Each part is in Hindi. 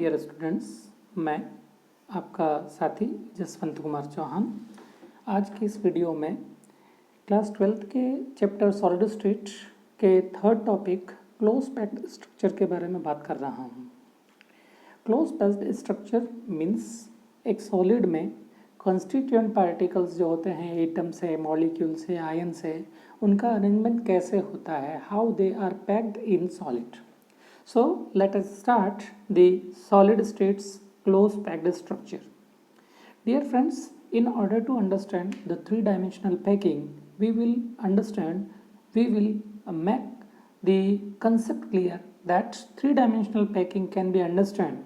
डियर स्टूडेंट्स, मैं आपका साथी जसवंत कुमार चौहान आज की इस वीडियो में क्लास 12th के चैप्टर सॉलिड स्टेट के third topic close packed structure के बारे में बात कर रहा हूँ। क्लोज पैक्ड स्ट्रक्चर मीन्स एक सॉलिड में कॉन्स्टिट्यूएंट पार्टिकल्स जो होते हैं एटम्स है, मॉलिक्यूल्स है, आयन्स है, उनका अरेंजमेंट कैसे होता है, how they are packed in solid. So let us start the solid state's close packed structure. Dear friends, in order to understand the three-dimensional packing, we will make the concept clear that three-dimensional packing can be understood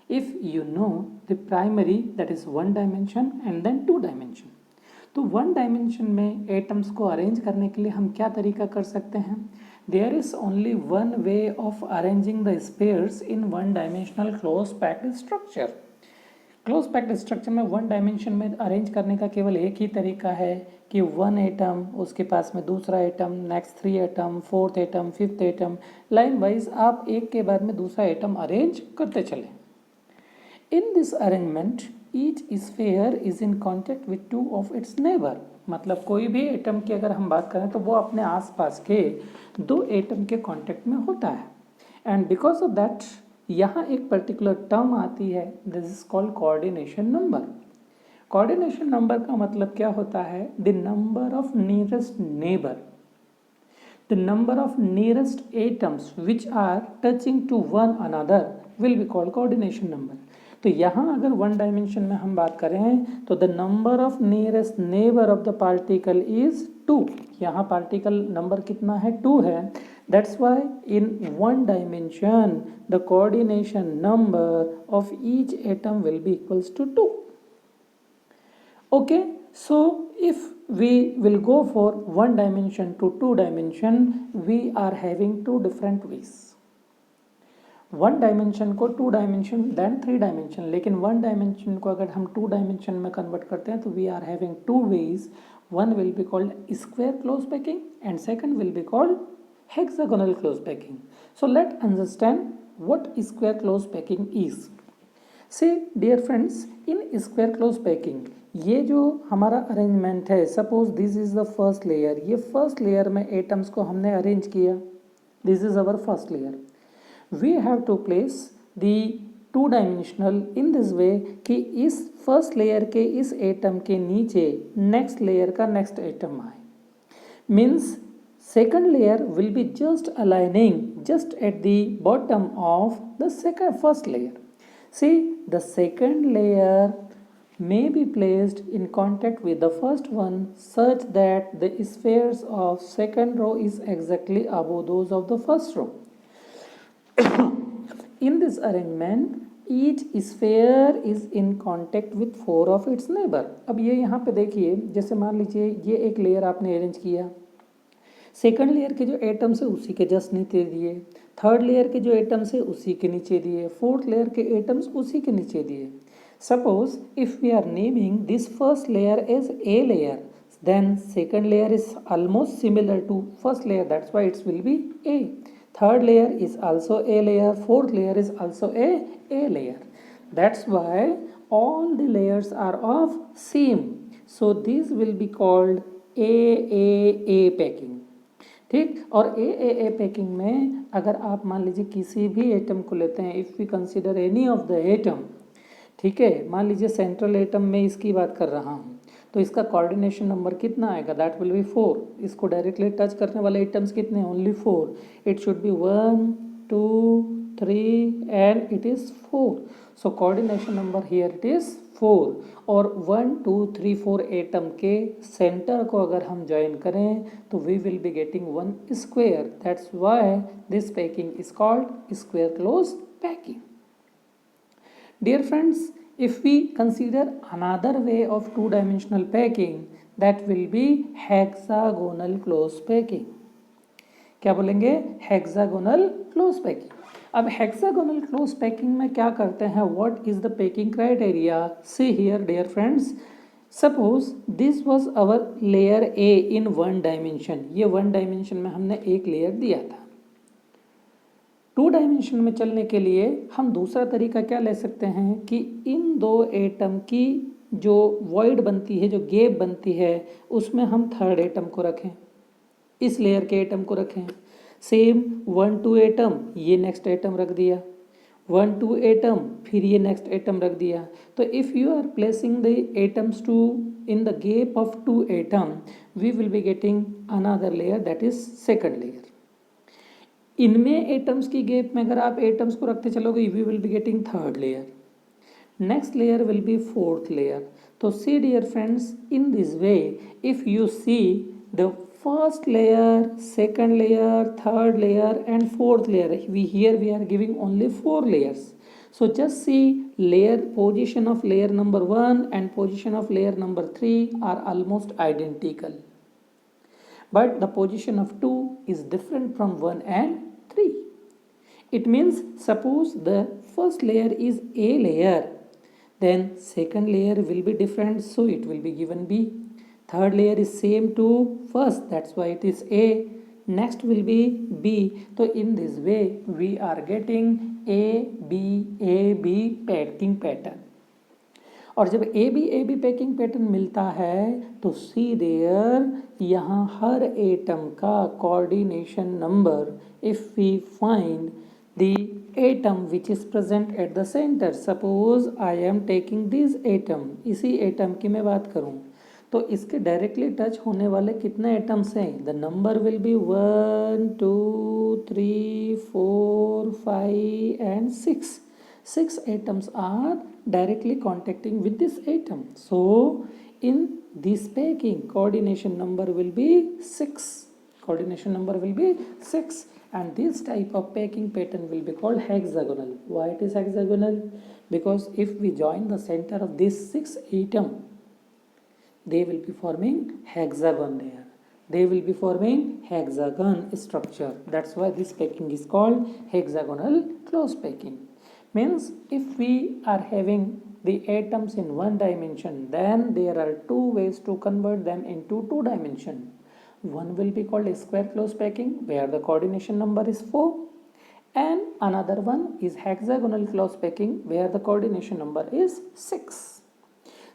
if you know the primary, that is one dimension, and then two dimension. तो वन डायमेंशन में एटम्स को अरेंज करने के लिए हम क्या तरीका कर सकते हैं? There is only one way of arranging the spheres in one dimensional close packed structure. Close packed structure में वन डायमेंशन में अरेंज करने का केवल एक ही तरीका है कि वन एटम, उसके पास में दूसरा atom, next three atom, fourth atom, fifth atom, line wise आप एक के बाद में दूसरा एटम अरेंज करते चलें। In this arrangement each sphere is in contact with two of its neighbour. मतलब कोई भी एटम की अगर हम बात करें तो वो अपने आसपास के दो एटम के कांटेक्ट में होता है। एंड बिकॉज ऑफ दैट यहाँ एक पर्टिकुलर टर्म आती है, this is called coordination number. Coordination number का मतलब क्या होता है? The number of nearest neighbour, the number of nearest atoms which are touching to one another will be called coordination number. तो यहाँ अगर वन डायमेंशन में हम बात करें तो the number of nearest neighbour of the particle is 2। यहाँ पार्टिकल नंबर कितना है? 2 है। That's why in one dimension the coordination number of each atom will be equals to 2। Okay, so if we will go for one dimension to two dimension, we are having two different ways. One dimension को two dimension then three dimension, लेकिन वन डायमेंशन को अगर हम टू डायमेंशन में कन्वर्ट करते हैं तो we are having two ways. One will be called square close packing and second will be called hexagonal close packing. So let understand what square close packing is. See dear friends, in square close packing ये जो हमारा अरेंजमेंट है, suppose this is the first layer, ये फर्स्ट लेयर में एटम्स को हमने अरेंज किया, this is our first layer. We have to place the two dimensional in this way कि इस फर्स्ट लेयर के इस एटम के नीचे नेक्स्ट लेयर का नेक्स्ट एटम आए। Means second layer will be just aligning just at the bottom of the second first layer. See the second layer may be placed in contact with the first one such that the spheres of second row is exactly above those of the first row. In this arrangement, each sphere is in contact with four of its neighbor. अब ये यहाँ पे देखिए, जैसे मान लीजिए ये एक लेयर आपने अरेंज किया, सेकंड लेयर के जो एटम्स है उसी के जस्ट नीचे दिए, थर्ड लेयर के जो एटम्स है उसी के नीचे दिए, फोर्थ लेयर के एटम्स उसी के नीचे दिए। Suppose if we are naming this first layer as A layer, then second layer is almost similar to first layer, that's why it will be A. Third layer is also A layer, fourth layer is also A layer. That's why all the layers are of same. So these will be called A packing. ठीक, और A पैकिंग में अगर आप मान लीजिए किसी भी एटम को लेते हैं, if we consider any of the atom, ठीक है, मान लीजिए सेंट्रल एटम में इसकी बात कर रहा हूँ, तो इसका कोऑर्डिनेशन नंबर कितना आएगा? That will B 4। इसको डायरेक्टली टच करने वाले एटम्स कितने? Only 4। It should be 1 2 3 and it is 4। So coordination number here it is 4। और 1 2 3 4 एटम के सेंटर को अगर हम ज्वाइन करें तो we will be getting one square. That's why this packing is called square close packing. Dear friends, if we consider another way of two-dimensional packing, that will be hexagonal close packing. क्या बोलेंगे? Hexagonal close packing. अब hexagonal close packing में क्या करते हैं? What is the packing criteria? See here, dear friends. Suppose this was our layer A in one dimension. ये one dimension में हमने एक layer दिया था। टू डायमेंशन में चलने के लिए हम दूसरा तरीका क्या ले सकते हैं कि इन दो एटम की जो वॉइड बनती है, जो गैप बनती है, उसमें हम थर्ड एटम को रखें, इस लेयर के एटम को रखें। सेम 1 2 एटम, ये नेक्स्ट एटम रख दिया, 1 2 एटम, फिर ये नेक्स्ट एटम रख दिया। तो if you are placing the atoms to in the gap of 2 atom, we will be getting another layer, that is second layer. इनमें एटम्स की गैप में अगर आप एटम्स को रखते चलोगे, we will be getting third layer, next layer will be fourth layer. So see dear friends, in this way if you see the first layer, second layer, third layer and fourth layer, we are giving only 4 layers. So just see layer position of layer number 1 and position of layer number 3 are almost identical, but the position of 2 is different from 1 and 3. It means suppose the first layer is A layer, then second layer will be different, so it will be given B. Third layer is same to first, that's why it is A. Next will be B. So in this way we are getting A B packing pattern. और जब ए बी पैकिंग पैटर्न मिलता है तो सी देयर यहाँ हर एटम का coordination number, if we find the atom which is present at the centre, suppose I am taking this atom, इसी एटम की मैं बात करूं तो इसके डायरेक्टली टच होने वाले कितने एटम्स हैं, the number will B 1 2 3 4 5 and 6. 6 atoms are directly contacting with this atom. So in this packing, coordination number will be 6. Coordination number will be 6, and this type of packing pattern will be called hexagonal. Why it is hexagonal? Because if we join the center of these 6 atom, they will be forming hexagon there. They will be forming hexagon structure. That's why this packing is called hexagonal close packing. Means if we are having the atoms in one dimension, then there are two ways to convert them into two dimension. One will be called a square close packing, where the coordination number is 4, and another one is hexagonal close packing, where the coordination number is 6.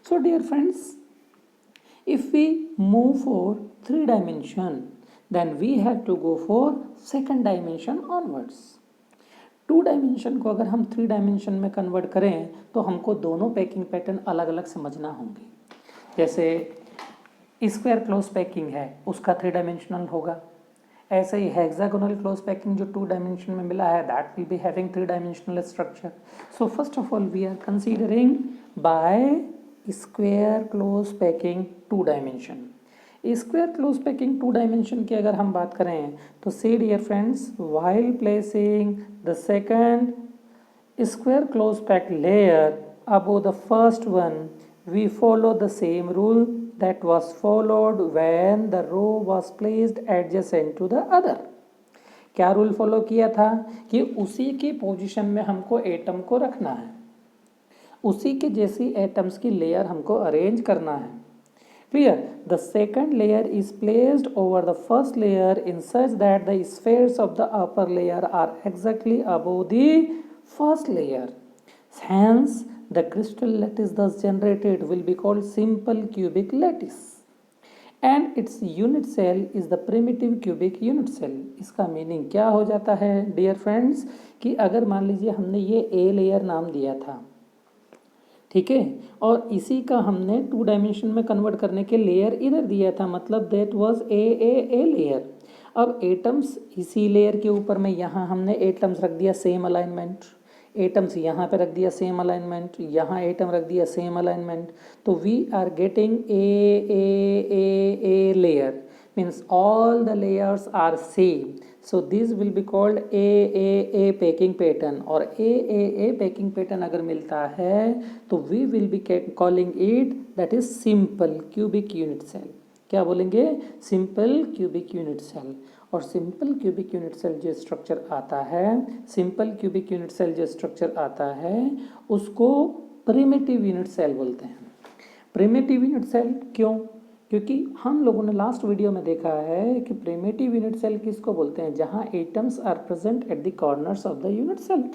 So dear friends, if we move for 3 dimension, then we have to go for second dimension onwards. 2 dimension को अगर हम 3 डायमेंशन में कन्वर्ट करें तो हमको दोनों पैकिंग पैटर्न अलग अलग समझना होंगे। जैसे स्क्वायर क्लोज पैकिंग है, उसका 3 डायमेंशनल होगा, ऐसे ही हेक्सागोनल क्लोज पैकिंग जो 2 डायमेंशन में मिला है, that will be having 3 dimensional structure. So first of all we are considering by square close packing 2 dimension. Square close packing 2 dimension की अगर हम बात करें तो से dear friends, while placing the second square close pack layer above the first one, we follow the same rule that was followed when the row was placed adjacent to the other. क्या रूल फॉलो किया था कि उसी की पोजीशन में हमको एटम को रखना है, उसी के जैसी एटम्स की लेयर हमको अरेंज करना है. Clear? The second layer is placed over the first layer in such that the spheres of the upper layer are exactly above the first layer. Hence, the crystal lattice thus generated will be called simple cubic lattice. And its unit cell is the primitive cubic unit cell. इसका मीनिंग क्या हो जाता है डियर फ्रेंड्स कि अगर मान लीजिए हमने ये ए लेयर नाम दिया था, ठीक है, और इसी का हमने 2 डायमेंशन में कन्वर्ट करने के लेयर इधर दिया था, मतलब दैट वाज ए लेयर. अब एटम्स इसी लेयर के ऊपर में यहाँ हमने एटम्स रख दिया सेम अलाइनमेंट, एटम्स यहाँ पे रख दिया सेम अलाइनमेंट, यहाँ एटम रख दिया सेम अलाइनमेंट, तो we are getting a layer, means all the layers are same. So this will be called A packing pattern. और A packing pattern अगर मिलता है तो we will be calling it that is simple cubic unit cell. क्या बोलेंगे? Simple cubic unit cell. और simple cubic unit cell जो स्ट्रक्चर आता है, simple cubic unit cell जो स्ट्रक्चर आता है उसको primitive unit cell बोलते हैं. Primitive unit cell क्यों? क्योंकि हम लोगों ने लास्ट वीडियो में देखा है कि प्रिमिटिव यूनिट सेल किसको बोलते हैं, जहां atoms are present at the corners of the unit cell.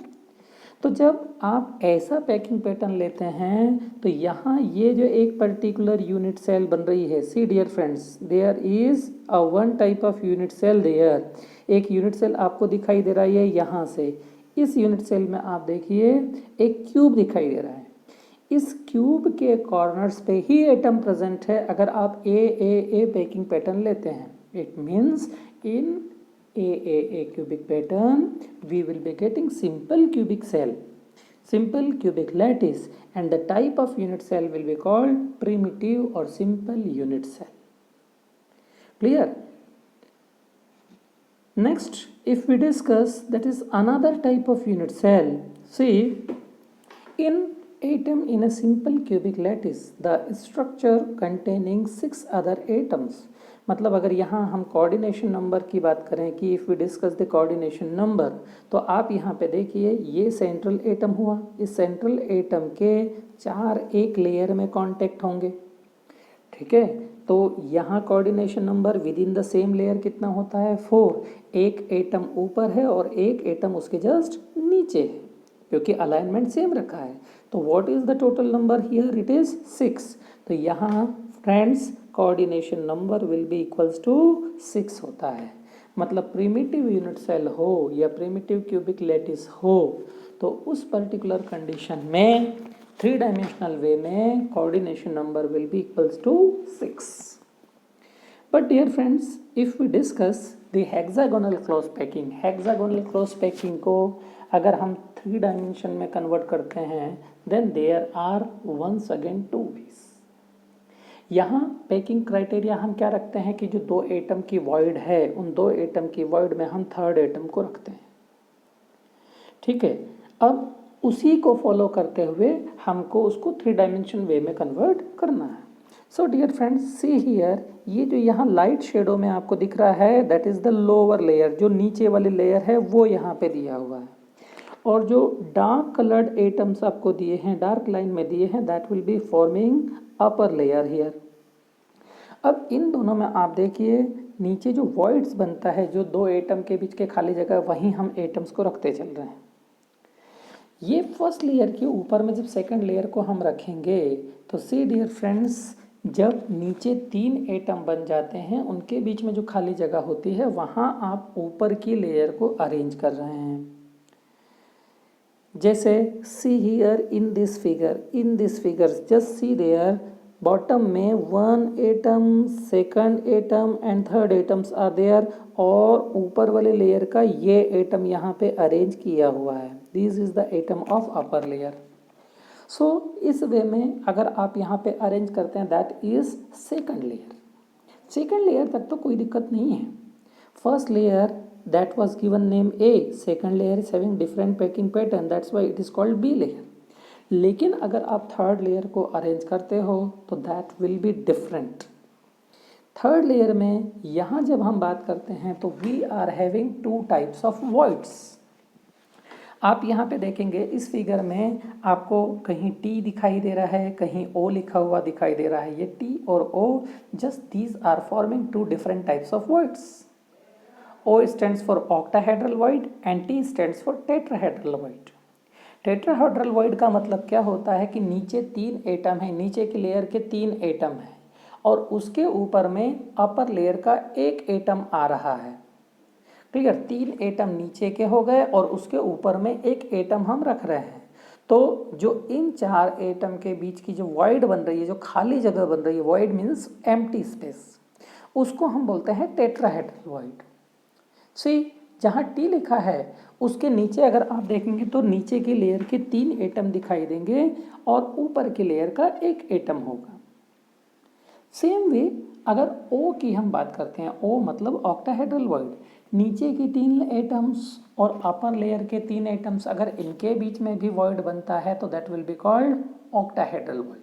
तो जब आप ऐसा पैकिंग पैटर्न लेते हैं तो यहाँ ये जो एक पर्टिकुलर यूनिट सेल बन रही है, see dear friends, there is a one type of unit cell there. एक यूनिट सेल आपको दिखाई दे रहा है यहाँ से। इस यूनिट सेल में आप देखिए एक क्यूब दिखाई दे रहा है। इस क्यूब के कॉर्नर्स पे ही एटम प्रेजेंट है अगर आप ए पैकिंग पैटर्न लेते हैं। It means in a cubic pattern we will be getting simple cubic cell, simple cubic lattice, and the type of unit cell will be called primitive or simple unit cell. Clear? Next, if we discuss that is another type of unit cell, see in atom in a simple cubic lattice the structure containing 6 other atoms. मतलब अगर यहाँ हम कोऑर्डिनेशन नंबर की बात करें कि if we discuss the coordination number, तो आप यहाँ पे देखिए ये सेंट्रल एटम हुआ। इस सेंट्रल एटम के 4 एक लेयर में कांटेक्ट होंगे, ठीक है। तो यहाँ coordination number with in the same layer कितना होता है, 4। एक एटम ऊपर है और एक एटम उसके जस्ट नीचे है, क्योंकि अलाइनमेंट सेम रखा है। तो what is the total number here, it is 6। तो यहाँ friends coordination number will be equals to 6 होता है। मतलब प्रिमिटिव यूनिट सेल हो या प्रिमिटिव क्यूबिक लैटिस हो, तो उस पर्टिकुलर कंडीशन में 3 डायमेंशनल वे में coordination number will be equals to 6। But dear friends, if we discuss the hexagonal close packing, hexagonal close packing को अगर हम 3 डायमेंशन में कन्वर्ट करते हैं, then there are once again 2 ways. यहाँ पैकिंग क्राइटेरिया हम क्या रखते हैं कि जो 2 एटम की वॉइड है, उन 2 एटम की वॉइड में हम 3rd एटम को रखते हैं, ठीक है। अब उसी को फॉलो करते हुए हमको उसको 3 डायमेंशन वे में कन्वर्ट करना है। So dear friends, see here, ये जो यहाँ लाइट शेडो में आपको दिख रहा है that is the lower layer, जो नीचे वाली लेयर है वो यहाँ पे दिया हुआ है। और जो डार्क कलर्ड एटम्स आपको दिए हैं, डार्क लाइन में दिए हैं, that will be forming upper layer here. अब इन दोनों में आप देखिए नीचे जो वॉइड्स बनता है, जो 2 एटम के बीच के खाली जगह, वहीं हम एटम्स को रखते चल रहे हैं। ये फर्स्ट लेयर के ऊपर में जब सेकंड लेयर को हम रखेंगे तो सी डियर फ्रेंड्स, जब नीचे 3 एटम बन जाते हैं, उनके बीच में जो खाली जगह होती है वहाँ आप ऊपर की लेयर को अरेंज कर रहे हैं। जैसे see here in this figure just see there, bottom में 1 atom, second atom and 3rd atoms are there, और ऊपर वाले लेयर का ये एटम यहाँ पे अरेंज किया हुआ है। This is the atom of upper layer. So इस वे में अगर आप यहाँ पे अरेंज करते हैं, that is second layer. Second layer तक तो कोई दिक्कत नहीं है। First layer that was given name A, second layer is having different packing pattern, that's why it is called B layer. लेकिन अगर आप 3rd लेयर को अरेंज करते हो तो that will be different. 3rd layer में यहाँ जब हम बात करते हैं तो we are having 2 types of voids. आप यहाँ पे देखेंगे इस फिगर में आपको कहीं T दिखाई दे रहा है, कहीं O लिखा हुआ दिखाई दे रहा है। ये T और O, just these are forming 2 different types of voids. O stands for octahedral void and T stands for tetrahedral void. Tetrahedral void का मतलब क्या होता है कि नीचे 3 एटम है, नीचे की लेयर के 3 एटम है और उसके ऊपर में अपर लेयर का 1 एटम आ रहा है। क्लियर? 3 एटम नीचे के हो गए और उसके ऊपर में 1 एटम हम रख रहे हैं। तो जो इन 4 एटम के बीच की जो वॉइड बन रही है, जो खाली जगह बन रही है, वॉइड मीन्स एम्प्टी स्पेस, उसको हम बोलते हैं टेट्राहेड्रल वॉइड। सी जहाँ T लिखा है उसके नीचे अगर आप देखेंगे तो नीचे की लेयर के 3 एटम दिखाई देंगे और ऊपर की लेयर का 1 एटम होगा। सेम वे अगर O की हम बात करते हैं, O मतलब ऑक्टाहेड्रल वॉइड, नीचे की 3 एटम्स और अपर लेयर के 3 एटम्स, अगर इनके बीच में भी वॉइड बनता है तो that will be called octahedral void.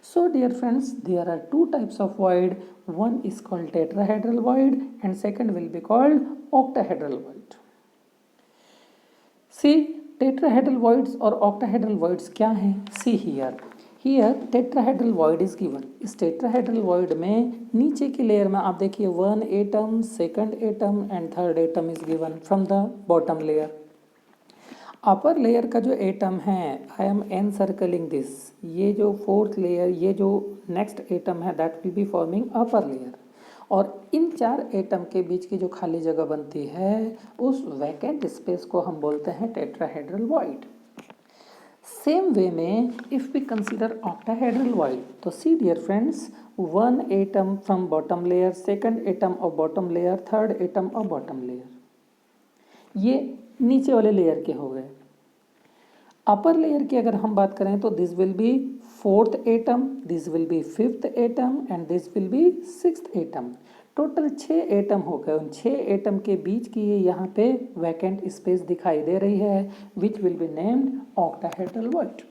So dear friends, there are 2 types of void. One is called tetrahedral void and second will be called octahedral void. See, tetrahedral voids और octahedral voids क्या हैं? See here, here tetrahedral void is given. इस टेट्राहेड्रल वॉइड में नीचे की लेयर में आप देखिए 1 atom, second atom and third atom is given from the bottom layer. Upper layer का जो एटम है, I am encircling this, ये जो फोर्थ लेयर, ये जो नेक्स्ट एटम है that will be forming upper layer, और इन चार एटम के बीच की जो खाली जगह बनती है उस वैकेंट स्पेस को हम बोलते हैं टेट्राहेड्रल वॉइड। सेम वे में if we consider octahedral void, तो see dear friends, 1 atom from bottom layer, second atom of bottom layer, third atom of bottom layer, ये नीचे वाले लेयर के हो गए। अपर लेयर की अगर हम बात करें तो this will be fourth atom, this will be fifth atom and this will be sixth atom. Total 6 atom हो गए। उन 6 एटम के बीच की ये यहाँ पे वैकेंट स्पेस दिखाई दे रही है which will be named octahedral void.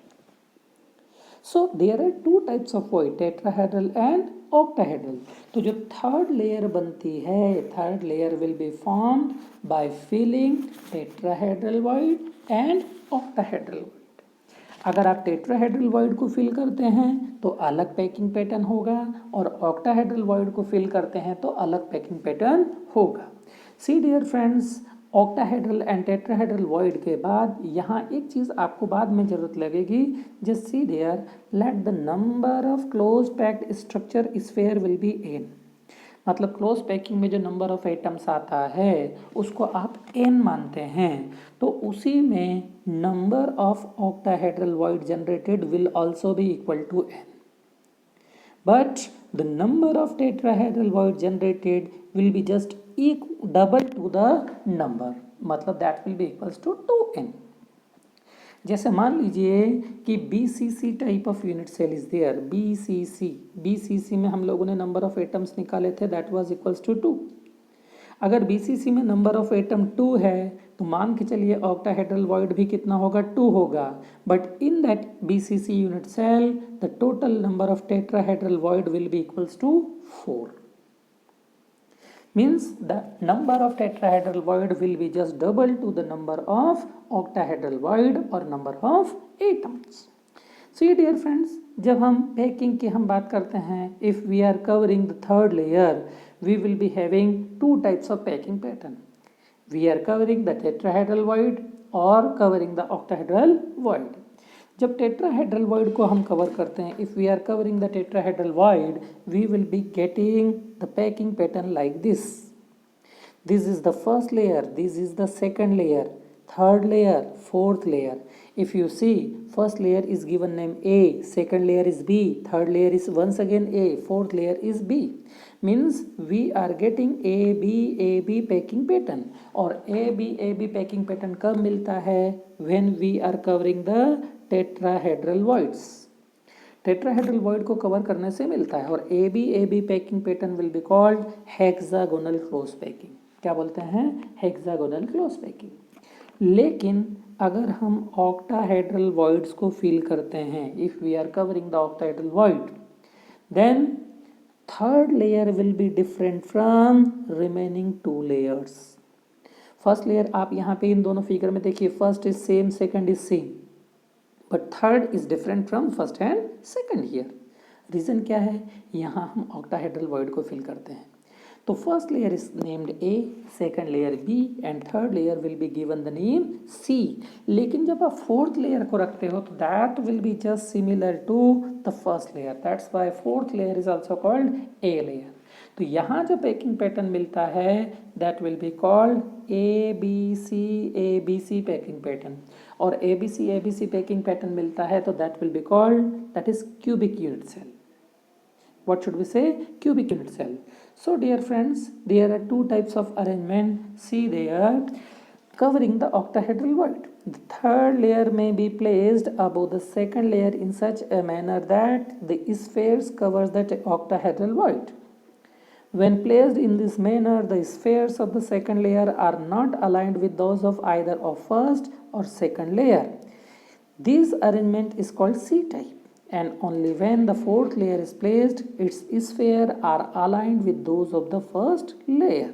So there are 2 types of void, tetrahedral and octahedral. तो जो थर्ड लेयर बनती है, third layer will be formed by filling tetrahedral void and octahedral void. अगर आप टेट्राहेड्रल वॉइड को फिल करते हैं तो अलग पैकिंग पैटर्न होगा, और ऑक्टाहेड्रल वॉइड को फिल करते हैं तो अलग पैकिंग पैटर्न होगा। See dear friends, octahedral and tetrahedral void के बाद यहाँ एक चीज़ आपको बाद में जरूरत लगेगी, just see there, let the number of close packed structure sphere will be n। मतलब क्लोज पैकिंग में जो नंबर ऑफ एटम्स आता है उसको आप n मानते हैं, तो उसी में number of octahedral void generated will also be equal to n, but the number of tetrahedral void generated will be just double to the number, मतलब that will be equals to 2n। जैसे मान लीजिए कि BCC type of unit cell is there, BCC में हम लोगों ने नंबर ऑफ एटम्स निकाले थे दैट वाज इक्वल्स टू 2। अगर BCC में नंबर ऑफ एटम 2 है तो मान के चलिए ऑक्टाहेड्रल वॉइड भी कितना होगा, 2 होगा, but in that BCC unit cell the total number of tetrahedral void will be equals to 4। means the number of tetrahedral void will be just double to the number of octahedral void or number of atoms। So dear friends, जब हम पैकिंग की हम बात करते हैं, if we are covering the third layer we will be having 2 types of packing pattern, we are covering the tetrahedral void or covering the octahedral void। जब टेट्राहेड्रल वॉइड को हम कवर करते हैं, if we are covering the tetrahedral void we will be getting the packing pattern like this. This is the first layer, this is the second layer, third layer, fourth layer. If you see, first layer is given name A, second layer is B, third layer is once again A, fourth layer is B, means we are getting AB packing pattern। और AB packing pattern कब मिलता है, when we are covering the tetrahedral voids. Tetrahedral void को कवर करने से मिलता है, और AB packing pattern will be called hexagonal close packing. क्या बोलते हैं, हेक्सागोनल क्लोज पैकिंग। लेकिन अगर हम ऑक्टाहेड्रल वॉइड्स को फिल करते हैं, if we are covering the octahedral void, then third layer will be different from remaining 2 layers. First layer आप यहाँ पे इन दोनों फिगर में देखिए, first is same, second is same, but third is different from first and second. Here reason क्या है, यहाँ हम ऑक्टाहेड्रल वॉइड को फिल करते हैं, तो first layer is named A, second layer B and third layer will be given the name C। लेकिन जब आप फोर्थ लेयर को रखते हो तो that will be just similar to the first layer, that's why fourth layer is also called A layer. तो यहाँ जो पैकिंग पैटर्न मिलता है that will be called ABC packing pattern, और ABC पैकिंग पैटर्न मिलता है तो that will be called, that is cubic unit cell. What should we say, cubic unit cell। So dear friends, there are 2 types of arrangement, see there, covering the octahedral void। The third layer may be placed above the second layer in such a manner that the spheres covers the octahedral void। When placed in this manner, the spheres of the second layer are not aligned with those of either of first or second layer। This arrangement is called C-type, and only when the fourth layer is placed, its sphere are aligned with those of the first layer।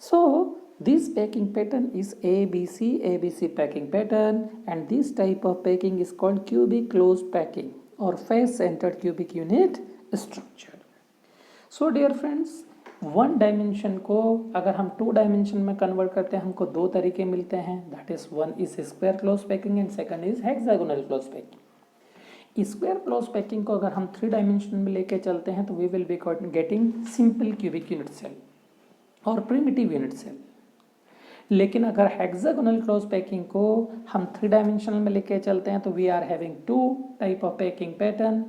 So this packing pattern is ABC packing pattern, and this type of packing is called cubic closed packing और face centered cubic unit structure. So dear friends, one dimension को अगर हम टू डायमेंशन में कन्वर्ट करते हैं हमको दो तरीके मिलते हैं, that is one is square close packing and second is hexagonal close packing. Square close packing को अगर हम थ्री डायमेंशन में लेके चलते हैं तो we will be getting simple cubic unit cell और प्रिमिटिव यूनिट सेल। लेकिन अगर हेक्सागोनल क्लोज पैकिंग को हम थ्री डायमेंशनल में लेके चलते हैं तो we are having two type of packing pattern.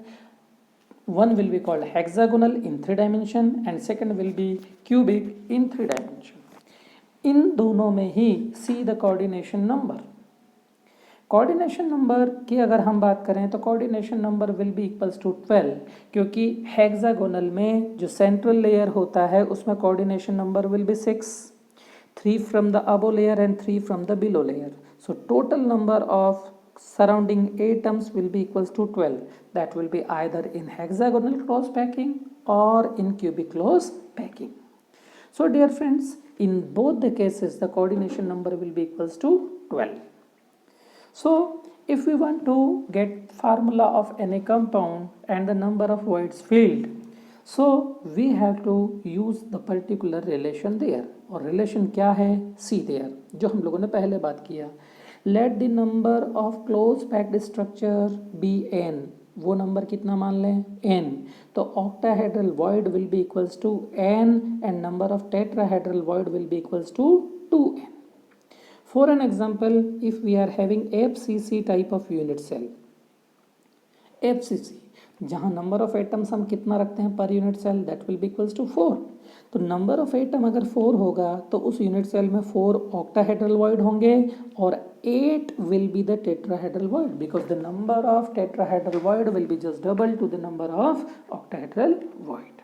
One will be called hexagonal in three dimension and second will be cubic in three dimension. इन दोनों में ही see the coordination number. Coordination number की अगर हम बात करें तो coordination number will be equals to 12, क्योंकि हेक्सागोनल में जो सेंट्रल लेयर होता है उसमें coordination number will B 6, 3 from the above layer and 3 from the below layer. So total number of surrounding atoms will be equals to 12. That will be either in hexagonal close packing or in cubic close packing. So dear friends, in both the cases the coordination number will be equals to 12. So if we want to get formula of any compound and the number of voids filled, so we have to use the particular relation there. और relation क्या है? See there, जो हम लोगों ने पहले बात किया। Let the number of close packed structure be n. वो नंबर कितना मान लें? n. तो octahedral void will be equals to n and number of tetrahedral void will be equals to 2n. For an example, if we are having FCC type of unit cell, FCC जहाँ नंबर ऑफ एटम्स हम कितना रखते हैं पर unit cell, that will be equals to 4। तो नंबर ऑफ एटम अगर 4 होगा तो उस यूनिट सेल में 4 ऑक्टाहेड्रल वॉइड होंगे और 8 will be the tetrahedral void, because the number of tetrahedral void will be just double to the number of octahedral void.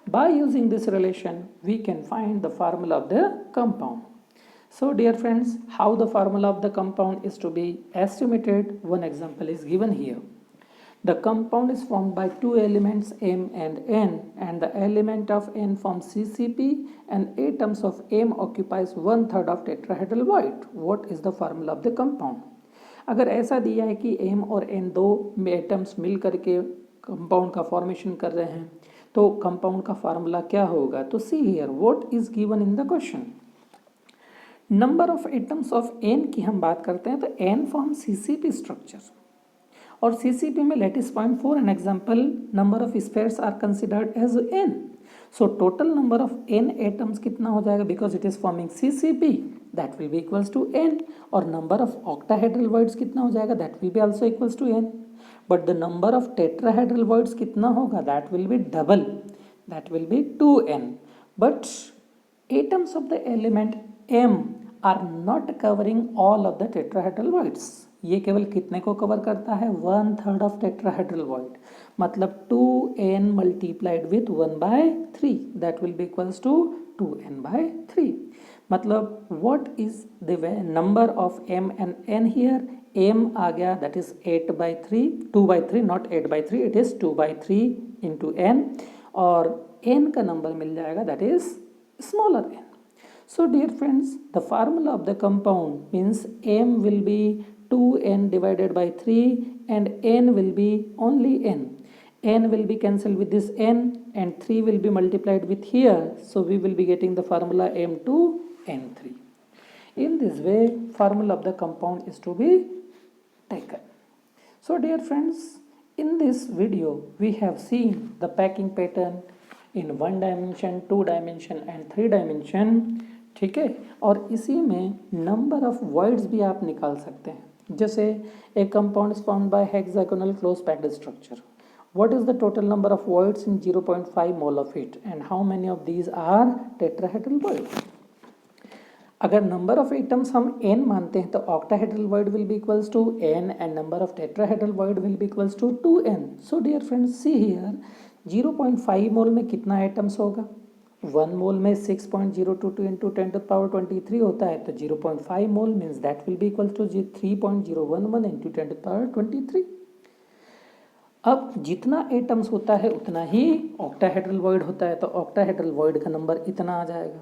By using this relation we can find the formula of the compound. So dear friends, how the formula of the compound is to be estimated, one example is given here. The compound is formed by two elements M and the element of N forms CCP and atoms of M occupies 1/3 of tetrahedral void. What is the formula of the compound? अगर ऐसा दिया है कि M और N दो एटम्स मिल करके कंपाउंड का फॉर्मेशन कर रहे हैं तो कंपाउंड का फार्मूला क्या होगा? तो see here what is given in the question. Number of atoms of N की हम बात करते हैं तो N फॉर्म CCP स्ट्रक्चर और CCP में lattice point for an example number of spheres are considered as n. So total number of n atoms कितना हो जाएगा? Because it is forming CCP, that will be equals to n. और नंबर ऑफ ऑक्टाहेड्रल वॉइड्स कितना हो जाएगा? That will be also equals to n. But the number of tetrahedral voids कितना होगा? That will be double, that will be 2n. But atoms of the element m are not covering all of the tetrahedral voids. ये केवल कितने को कवर करता है? 1/3 ऑफ टेट्राहेड्रल वॉइड, मतलब 2n multiplied with 1/3, that will be equals to 2n/3. मतलब what is the number of m and n here? m आ गया that is 8/3, 2/3 not 8/3, it is 2/3 into n और n का नंबर मिल जाएगा that is smaller n. So dear friends, the formula of the compound means m will be 2n divided by 3 and n will be only n. N will be cancelled with this n and 3 will be multiplied with here. So we will be getting the formula m2n3. In this way, formula of the compound is to be taken. So dear friends, in this video we have seen the packing pattern in 1 dimension, 2 dimension and 3 dimension. ठीक है, और इसी में नंबर ऑफ वॉइड्स भी आप निकाल सकते हैं. जैसे एक compound is formed by hexagonal close packed structure. What is the total number of voids in 0.5 mole of it and how many of these are tetrahedral voids. अगर नंबर ऑफ एटम्स हम n मानते हैं तो octahedral void will be equals to n and number of tetrahedral void will be equals to 2n. So dear friends, see here 0.5 mole में कितना एटम्स होगा? 1 मोल में 6.022 इंटू 10 टू पावर 23 होता है, तो 0.5 mole means that will be equal to 3.011 into 10 to power 23. अब जितना एटम्स होता है उतना ही ऑक्टाहेड्रल वॉइड होता है, तो ऑक्टाहेड्रल वॉइड का नंबर इतना आ जाएगा.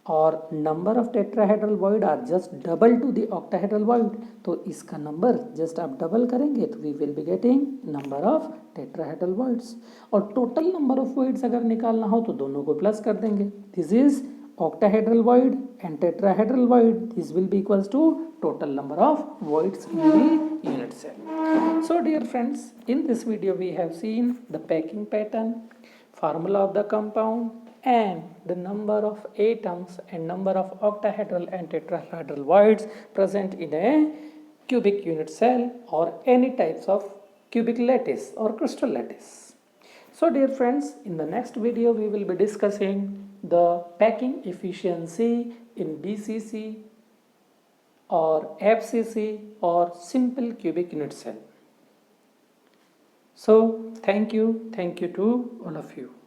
और number of tetrahedral void are just double to the octahedral void, तो इसका नंबर जस्ट आप डबल करेंगे तो we will be getting number of tetrahedral voids. और टोटल नंबर ऑफ वॉइड्स अगर निकालना हो तो दोनों को प्लस कर देंगे। This is octahedral void and tetrahedral void. This will be equals to total number of voids in the unit cell. So dear friends, in this video we have seen the packing pattern, formula of the compound, and the number of atoms and number of octahedral and tetrahedral voids present in a cubic unit cell or any types of cubic lattice or crystal lattice. So dear friends, in the next video we will be discussing the packing efficiency in BCC or FCC or simple cubic unit cell. So thank you to all of you.